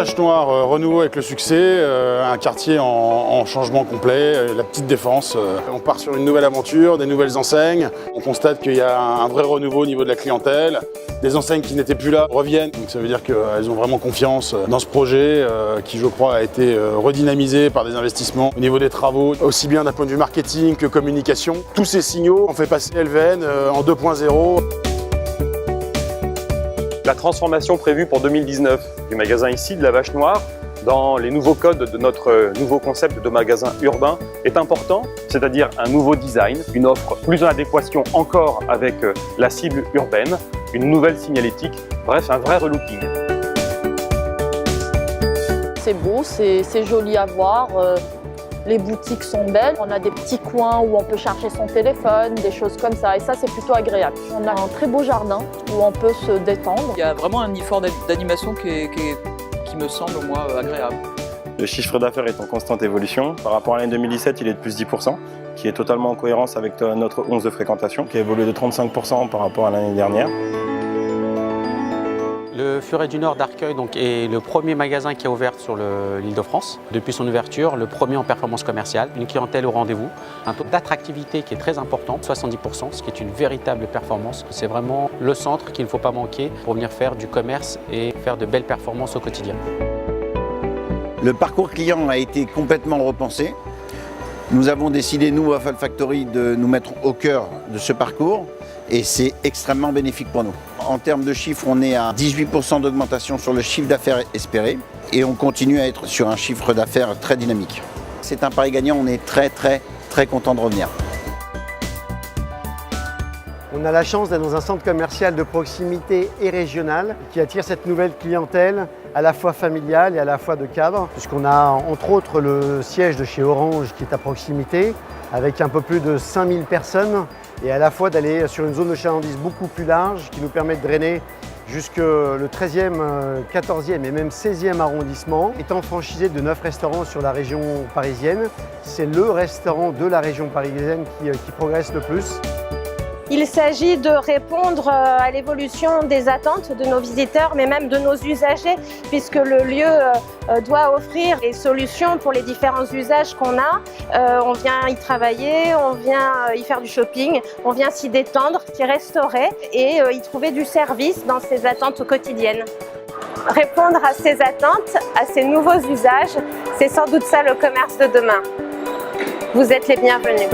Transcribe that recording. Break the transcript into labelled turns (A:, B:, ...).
A: Vache-Noire renouveau avec le succès, un quartier en changement complet, la petite défense. On part sur une nouvelle aventure, des nouvelles enseignes. On constate qu'il y a un vrai renouveau au niveau de la clientèle. Des enseignes qui n'étaient plus là reviennent, donc ça veut dire qu'elles ont vraiment confiance dans ce projet qui, je crois, a été redynamisé par des investissements au niveau des travaux, aussi bien d'un point de vue marketing que communication. Tous ces signaux ont fait passer LVN en 2.0.
B: La transformation prévue pour 2019 du magasin ici de la Vache-Noire dans les nouveaux codes de notre nouveau concept de magasin urbain est important, c'est-à-dire un nouveau design, une offre plus en adéquation encore avec la cible urbaine, une nouvelle signalétique, bref un vrai relooking.
C: C'est beau, c'est joli à voir. Les boutiques sont belles, on a des petits coins où on peut charger son téléphone, des choses comme ça, et ça c'est plutôt agréable. On a un très beau jardin où on peut se détendre.
D: Il y a vraiment un effort d'animation qui me semble, moi, agréable.
E: Le chiffre d'affaires est en constante évolution. Par rapport à l'année 2017, il est de plus 10%, qui est totalement en cohérence avec notre 11 de fréquentation, qui a évolué de 35% par rapport à l'année dernière.
F: Le Furet du Nord d'Arcueil est le premier magasin qui a ouvert sur l'Île-de-France. Depuis son ouverture, le premier en performance commerciale, une clientèle au rendez-vous, un taux d'attractivité qui est très important, 70%, ce qui est une véritable performance. C'est vraiment le centre qu'il ne faut pas manquer pour venir faire du commerce et faire de belles performances au quotidien.
G: Le parcours client a été complètement repensé. Nous avons décidé, nous, à Waffle Factory, de nous mettre au cœur de ce parcours et c'est extrêmement bénéfique pour nous. En termes de chiffres, on est à 18% d'augmentation sur le chiffre d'affaires espéré et on continue à être sur un chiffre d'affaires très dynamique. C'est un pari gagnant, on est très content de revenir.
H: On a la chance d'être dans un centre commercial de proximité et régional qui attire cette nouvelle clientèle à la fois familiale et à la fois de cadre, puisqu'on a entre autres le siège de chez Orange qui est à proximité avec un peu plus de 5000 personnes et à la fois d'aller sur une zone de chalandise beaucoup plus large qui nous permet de drainer jusque le 13e, 14e et même 16e arrondissement. Étant franchisé de 9 restaurants sur la région parisienne, c'est le restaurant de la région parisienne qui progresse le plus.
I: Il s'agit de répondre à l'évolution des attentes de nos visiteurs, mais même de nos usagers, puisque le lieu doit offrir des solutions pour les différents usages qu'on a. On vient y travailler, on vient y faire du shopping, on vient s'y détendre, s'y restaurer et y trouver du service dans ses attentes quotidiennes. Répondre à ces attentes, à ces nouveaux usages, c'est sans doute ça le commerce de demain. Vous êtes les bienvenus.